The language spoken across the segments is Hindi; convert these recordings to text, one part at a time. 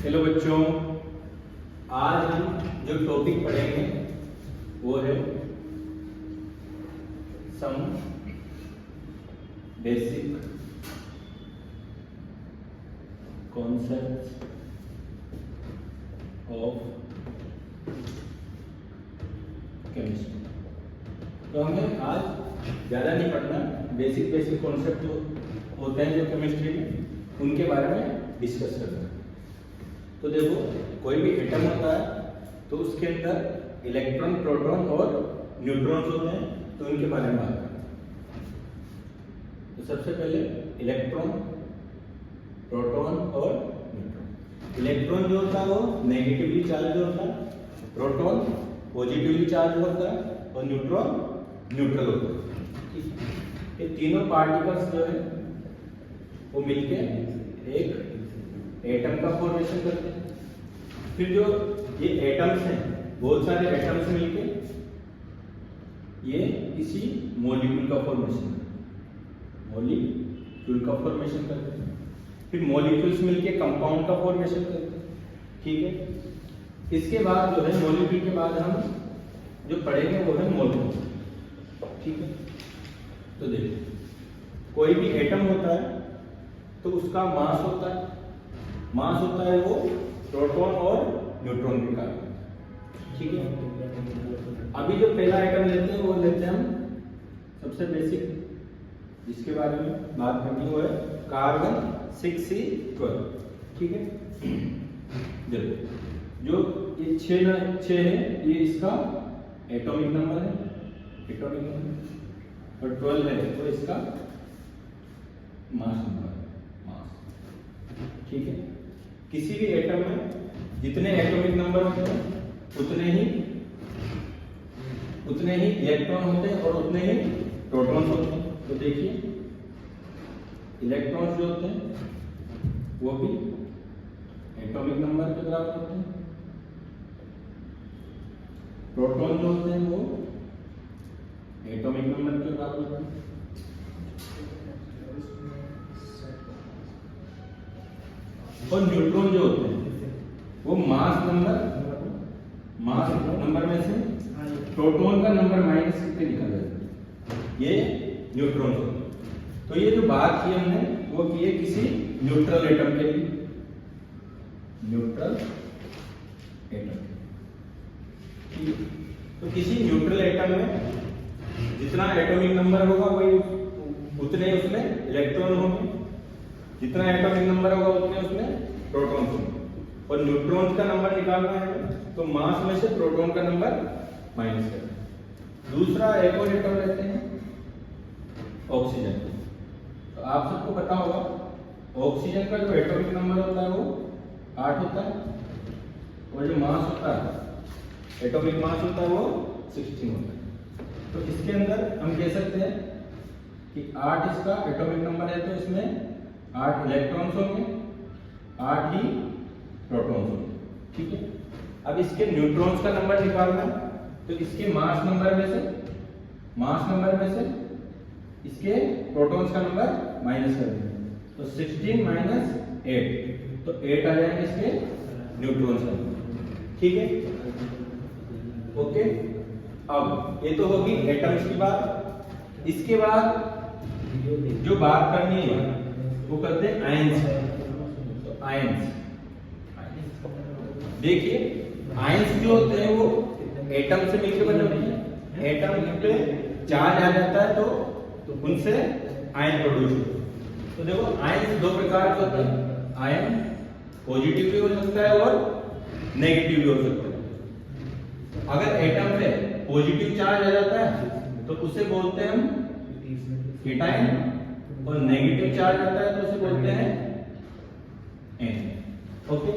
हेलो बच्चों, आज हम जो टॉपिक पढ़ेंगे वो है some basic concepts of chemistry. तो हमें आज ज़्यादा नहीं पढ़ना, बेसिक कॉन्सेप्ट होते हैं जो केमिस्ट्री में, उनके बारे में डिस्कस करना है। तो देखो, कोई भी एटम होता है तो उसके अंदर इलेक्ट्रॉन, प्रोटॉन और न्यूट्रॉन्स होते हैं, तो उनके बारे में बात करना है। तो सबसे पहले इलेक्ट्रॉन, प्रोटॉन और न्यूट्रॉन। इलेक्ट्रॉन जो होता है वो नेगेटिवली चार्ज होता है, प्रोटॉन पॉजिटिवली चार्ज होता है और न्यूट्रॉन न्यूट्रल होता है। ये तीनों पार्टिकल्स जो है वो मिलके एक एटम का फॉर्मेशन करते हैं। फिर जो ये एटम्स हैं, बहुत सारे एटम्स मिलके ये किसी मॉलिक्यूल का फॉर्मेशन करते हैं। फिर मॉलिक्यूल्स मिलके कंपाउंड का फॉर्मेशन करते हैं। ठीक है, इसके बाद जो है मॉलिक्यूल के बाद हम जो पढ़ेंगे वो है मॉलिक्यूल। ठीक है, तो देखिए, कोई भी एटम होता है तो उसका मास होता है वो प्रोटॉन और न्यूट्रॉन के कारण। ठीक है, अभी जो पहला एटम लेते हैं वो लेते हैं हम सबसे बेसिक, जिसके बारे में बात करनी वो है कार्बन 6C12। ठीक है, देखो जो ये 6 है, ये इसका एटॉमिक नंबर है, और 12 है तो इसका मास नंबर है। ठीक है, किसी भी एटम में जितने एटॉमिक नंबर होते हैं उतने ही इलेक्ट्रॉन होते हैं और उतने ही प्रोटॉन्स होते हैं। तो देखिए, इलेक्ट्रॉन्स जो होते हैं वो भी एटॉमिक नंबर के बराबर होते हैं, प्रोटॉन जो होते हैं वो एटॉमिक नंबर के बराबर होते हैं। और न्यूट्रॉन जो होते हैं वो मास नंबर में से प्रोटॉन का नंबर माइनस करके निकल जाता है, ये न्यूट्रॉन होते हैं। तो ये जो बात की हमने वो की है किसी न्यूट्रल एटम के लिए, तो किसी न्यूट्रल एटम में जितना एटॉमिक नंबर होगा वही उतने उसमें इलेक्ट्रॉन होंगे, जितना एटॉमिक नंबर होगा उतने उसमें प्रोटॉन्स होंगे। और न्यूट्रॉन्स का नंबर निकालना है तो मास में से प्रोटॉन का नंबर माइनस करना है। दूसरा एक और एटम लेते हैं ऑक्सीजन। तो आप सबको पता होगा ऑक्सीजन का जो एटॉमिक नंबर होता है वो 8 होता है, और जो मास होता है, एटॉमिक मास होता है वो 16 होता है। तो इसके अंदर हम कह सकते हैं कि 8 इसका एटॉमिक नंबर है, तो इसमें 8 इलेक्ट्रॉन्स होंगे, 8 ही प्रोटॉन्स होंगे। ठीक है, अब इसके न्यूट्रॉन्स का नंबर निकालना है तो इसके मास नंबर में से इसके प्रोटॉन्स का नंबर माइनस कर देंगे, तो 16 माइनस 8, तो 8 आ जाएंगे इसके न्यूट्रॉन्स का नंबर। ठीक है, ओके। अब ये तो होगी एटम्स की बात। इसके बाद जो बात करनी है वो करते हैं आयंस। तो आयंस देखिए, आयंस जो होते हैं वो एटम से मिलकर बने होते हैं। एटम पे चार्ज आ जाता है तो उनसे आयन प्रोड्यूस होते हैं। तो देखो, आयंस दो प्रकार के होते हैं, आयन पॉजिटिव भी हो सकता है और नेगेटिव भी हो सकता है। अगर एटम पे पॉजिटिव चार्ज आ जाता है तो उसे बोलते हैं हम केटायन, और नेगेटिव चार्ज आता है तो उसे बोलते हैं एन। ओके,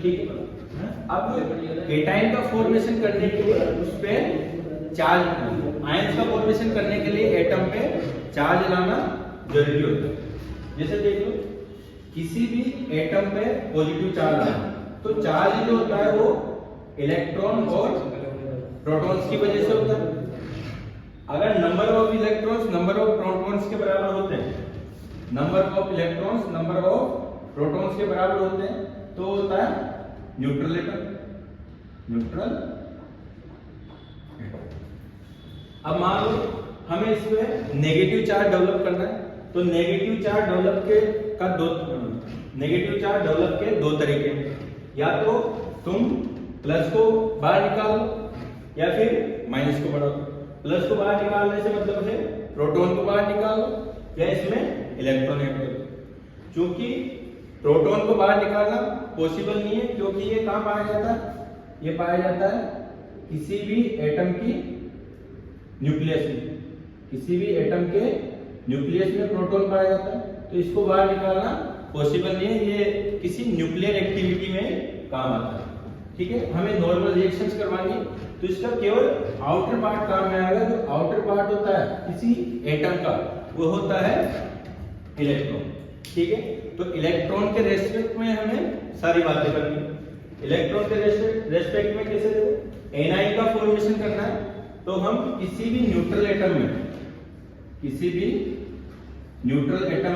ठीक है। अब केटायन का फॉर्मेशन करने के लिए उस पे चार्ज, आयंस का फॉर्मेशन करने के लिए एटम पे चार्ज लाना जरूरी होता है। जैसे देख लो, किसी भी एटम पे पॉजिटिव चार्ज आना, तो चार्ज जो होता है वो इलेक्ट्रॉन और प्रोटॉन्स की वजह से होता है। अगर number of electrons number of protons के बराबर होते हैं, number of electrons number of protons के बराबर होते हैं तो होता है न्यूट्रल एटम। Neutral atom. अब मान लो हमें इसमें नेगेटिव चार्ज डेवलप करना है, तो नेगेटिव चार्ज डेवलप के दो तरीके हैं। या तो तुम प्लस को बाहर निकालो या फिर माइनस को बढ़ाओ। प्लस को बाहर निकालने से मतलब है प्रोटॉन को बाहर निकालो या इसमें इलेक्ट्रॉन ऐड करो। क्योंकि प्रोटॉन को बाहर निकालना पॉसिबल नहीं है, क्योंकि ये कहां पाया जाता है, ये पाया जाता है किसी भी एटम की न्यूक्लियस में। किसी भी एटम के न्यूक्लियस में प्रोटॉन पाया जाता है, तो इसको बाहर निकालना पॉसिबल नहीं है, ये किसी न्यूक्लियर एक्टिविटी में काम आता है। ठीक है, हमें नॉर्मल रिएक्शंस करवानी है तो इसका केवल आउटर पार्ट काम में आएगा। जो आउटर पार्ट होता है किसी एटम का वो होता है इलेक्ट्रॉन। ठीक है, तो इलेक्ट्रॉन के रेस्पेक्ट में हमें सारी बातें करनी है। इलेक्ट्रॉन के रेस्पेक्ट में कैसे देखो, एनाइन का फॉर्मेशन करना है तो हम किसी भी न्यूट्रल एटम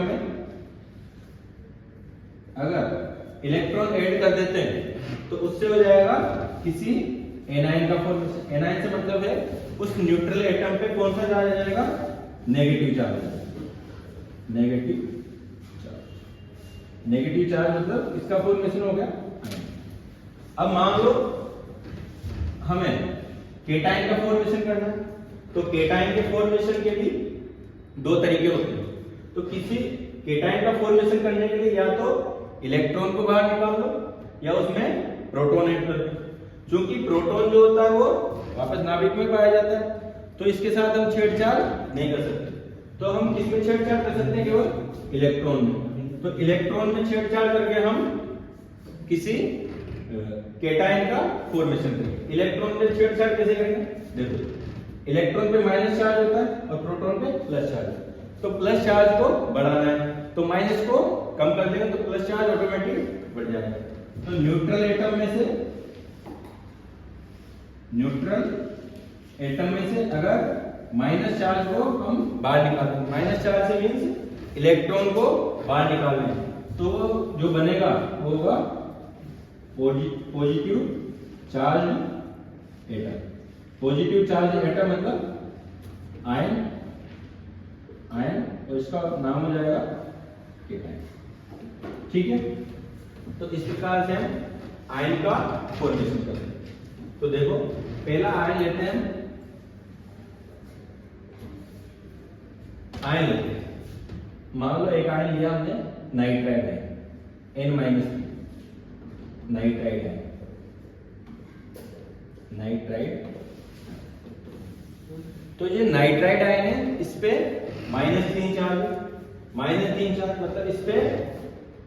में अगर इलेक्ट्रॉन ऐड कर देते हैं तो उससे हो जाएगा किसी एनाइन का फॉर्मेशन। एनाइन से मतलब है उस न्यूट्रल एटम पे कौन सा चार्ज आ जाएगा, नेगेटिव चार्ज। नेगेटिव चार्ज मतलब इसका फॉर्मेशन हो गया। अब मान लो हमें केटाइन का फॉर्मेशन करना है, तो केटाइन के फॉर्मेशन के भी दो तरीके होते हैं। तो किसी केटाइन का फॉर्मेशन करने के लिए या तो इलेक्ट्रॉन को बाहर निकाल लो या उसमें प्रोटॉन ऐड कर दो। क्योंकि प्रोटॉन जो होता है वो वापस नाभिक में पाया जाता है, तो इसके साथ हम छेड़छाड़ नहीं कर सकते। तो हम किसमें छेड़छाड़ कर सकते हैं, केवल इलेक्ट्रॉन में। तो इलेक्ट्रॉन में छेड़छाड़ करके हम किसी केटाइन का फॉर्मेशन करेंगे। इलेक्ट्रॉन में छेड़छाड़ कैसे करेंगे, देखो इलेक्ट्रॉन पे माइनस चार्ज होता है और प्रोटॉन पे प्लस चार्ज। तो प्लस चार्ज को बढ़ाना है तो माइनस को कम कर देंगे तो प्लस चार्ज ऑटोमेटिक बढ़ जाएगा। तो न्यूट्रल एटम में से अगर माइनस चार्ज को हम बाहर निकालते हैं, माइनस चार्ज से मीन्स इलेक्ट्रॉन को बाहर निकालना है, तो जो बनेगा वो होगा positive charge atom. Positive charge atom मतलब आयन, और इसका नाम हो जाएगा केटाइन। ठीक है, तो इस प्रकार से हम आयन का फॉर्मेशन करते हैं। तो देखो पहला आयन लेते हैं, मान लो एक आयन लिया हमने nitride ion, N-3 nitride ion. तो ये नाइट्राइड आयन है, इस पे -3 चार्ज मतलब इस पे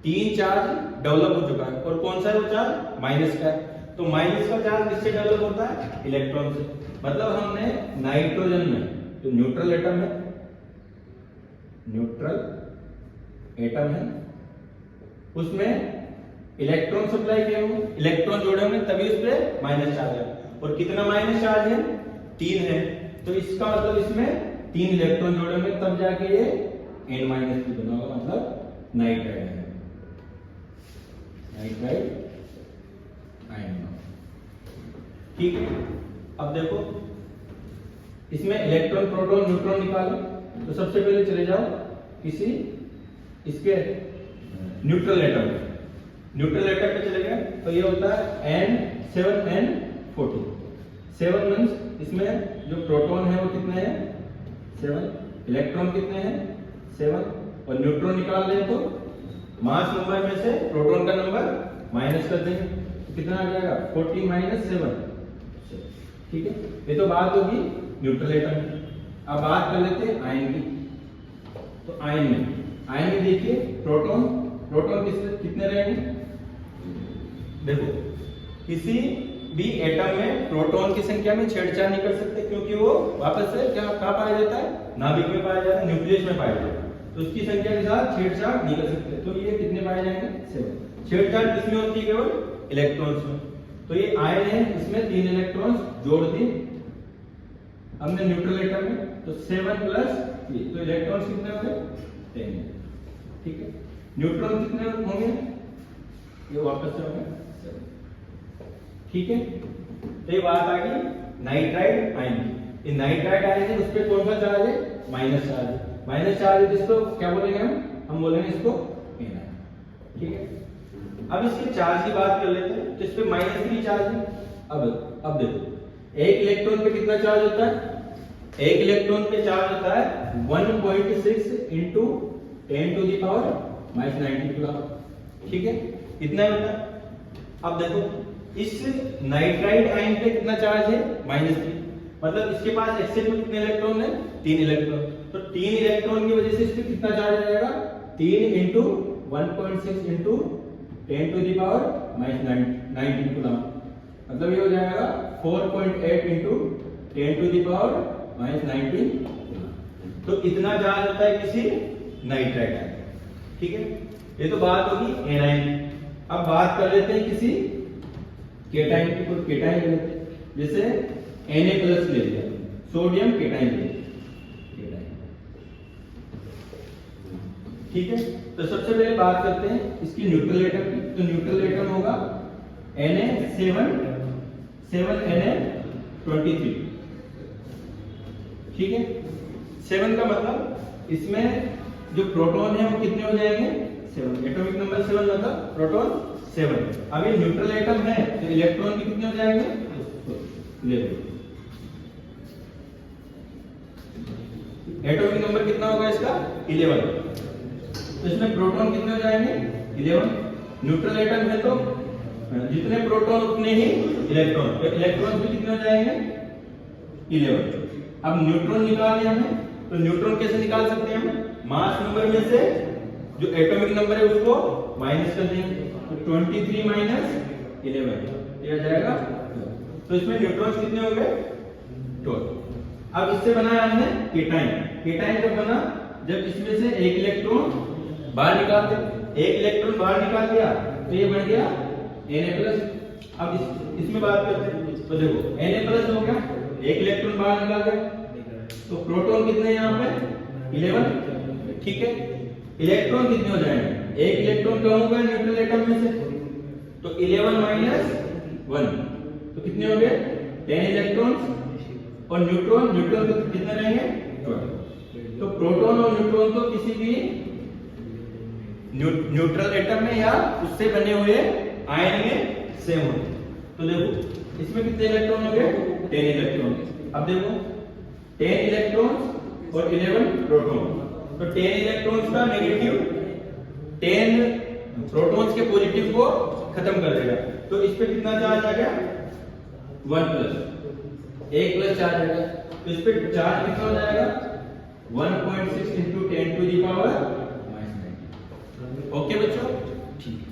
3 चार्ज डेवलप हो चुका है। और कौन सा है वो चार्ज, माइनस का है। तो माइनस का चार्ज किससे डेवलप होता है, इलेक्ट्रॉन से। मतलब हमने नाइट्रोजन में जो न्यूट्रल एटम है उसमें इलेक्ट्रॉन सप्लाई किए होंगे, इलेक्ट्रॉन जोड़े होंगे, तभी उस पे माइनस चार्ज है। और कितना माइनस चार्ज है, 3 है। तो इसका मतलब इसमें 3 इलेक्ट्रॉन जोड़े होंगे तब जाके ये N-3 बना होगा, मतलब नाइट्राइड आयन। ठीक है, अब देखो इसमें इलेक्ट्रॉन, प्रोटॉन, न्यूट्रॉन निकालो। तो सबसे पहले चले जाओ किसी इसके न्यूट्रल एटम पे चले गए, तो ये होता है N7N14। 7 मींस इसमें जो प्रोटॉन है वो कितने हैं, 7, इलेक्ट्रॉन कितने हैं, 7, और न्यूट्रॉन निकाल लें तो मास नंबर में से प्रोटॉन का नंबर माइनस कर देंगे तो कितना आ जाएगा, 14 - 7। ठीक है, ये तो बात होगी न्यूट्रल एटम की। अब बात कर लेते हैं आयन की। तो आयन में देखिए प्रोटॉन कितने रहेंगे, देखो किसी भी एटम में प्रोटॉन की संख्या में छेड़छाड़ नहीं कर सकते, क्योंकि वो वापस से कहाँ पाया जाता है, नाभिक में पाया जाता है, न्यूक्लियस में पाया जाता है। तो उसकी संख्या के साथ छेड़छाड़ नहीं कर सकते। तो ये कितने पाए जाएंगे, 7। छेड़छाड़ किसमें होती है, केवल इलेक्ट्रॉन्स में। तो ये आयन है, इसमें 3 इलेक्ट्रॉन्स जोड़ दिए हमने न्यूट्रल एटम में, तो 7 + 3, तो इलेक्ट्रॉन्स कितने हो गए, 10। ठीक है, न्यूट्रॉन कितने होंगे, ये वापस से होंगे, ठीक है। तो ये बात आ गई नाइट्राइड आयन की। ये नाइट्राइड आयन है, उस पे कौन सा चार्ज है, माइनस चार्ज है। माइनस चार्ज है जिसको क्या बोलेंगे हम बोलेंगे इसको एनायन, ठीक है। अब इसके चार्ज की बात कर लेते हैं। तो इस पे -3 चार्ज है। अब देखो एक इलेक्ट्रॉन पे कितना चार्ज होता है, एक इलेक्ट्रॉन पे चार्ज होता है 1.6 into 10 to the power -19 coulomb, ठीक है, इतना होता है। अब देखो इस नाइट्राइड आयन पे कितना चार्ज है, -3, मतलब इसके पास एक्सेस में कितने इलेक्ट्रॉन है, 3 इलेक्ट्रॉन। तो 3 इलेक्ट्रॉन की वजह से इस पे कितना चार्ज आ जाएगा, 3 into 1.6 into 10 to the power -19 coulomb, मतलब ये हो जाएगा 4.8 into 10 to the power -19 coulomb. तो इतना चार्ज होता है किसी नाइट्राइड आयन, ठीक है। ये तो बात होगी एनायन की। अब बात कर लेते हैं किसी केटाइन की। कोई केटाइन ले लेते हैं, जैसे Na+ ले लिया, सोडियम केटाइन ले लिया, ठीक है। तो सबसे पहले बात करते हैं इसकी न्यूट्रल एटम की। तो न्यूट्रल एटम होगा Na7 ठीक है। 7 का मतलब इसमें जो प्रोटॉन है वो कितने हो जाएंगे, 7, एटॉमिक नंबर 7 मतलब प्रोटॉन 7। अब ये न्यूट्रल एटम है तो इलेक्ट्रॉन भी कितने हो जाएंगे, 11। एटॉमिक नंबर कितना होगा इसका, 11। तो इसमें प्रोटॉन कितने हो जाएंगे, 11। न्यूट्रल एटम है तो जितने प्रोटॉन उतने ही इलेक्ट्रॉन, तो इलेक्ट्रॉन भी कितने हो जाएंगे, 11। अब न्यूट्रॉन निकालने हमें, तो न्यूट्रॉन कैसे निकाल सकते हैं हम, मास नंबर में से जो एटॉमिक नंबर है उसको माइनस कर देंगे। तो 23 - 11 ये आ जाएगा। तो इसमें न्यूट्रॉन्स कितने हो गए, 12। अब इससे बनाया हमने केटाइन। केटाइन कब बना, जब इसमें से एक इलेक्ट्रॉन बाहर निकाल दे, एक इलेक्ट्रॉन बाहर निकाल दिया तो ये बन गया Na+। अब इसमें बात करते हैं। तो देखो Na+ हो गया, एक इलेक्ट्रॉन बाहर निकाल दिया, तो प्रोटॉन कितने हैं यहाँ पे, 11, ठीक है। इलेक्ट्रॉन कितने हो जाएंगे, एक इलेक्ट्रॉन कम होगा न्यूट्रल एटम में से, तो 11 - 1 तो कितने हो गए, 10 इलेक्ट्रॉन्स। और न्यूट्रॉन कितने रहेंगे, 12। तो प्रोटॉन और न्यूट्रॉन तो किसी भी न्यूट्रल एटम में या उससे बने हुए आयन में सेम होते हैं। तो देखो इसमें कितने इलेक्ट्रॉन हो गए, 10 इलेक्ट्रॉन। अब देखो 10 इलेक्ट्रॉन्स और 11 प्रोटॉन। तो 10 इलेक्ट्रॉन्स का नेगेटिव 10 प्रोटॉन्स के पॉजिटिव को खत्म कर देगा। तो इस पे कितना चार्ज आ गया, 1+, 1+ चार्ज आ गया। तो इस पे चार्ज कितना हो जाएगा, 1.6 into 10 to the power -19। Okay बच्चों, ठीक है।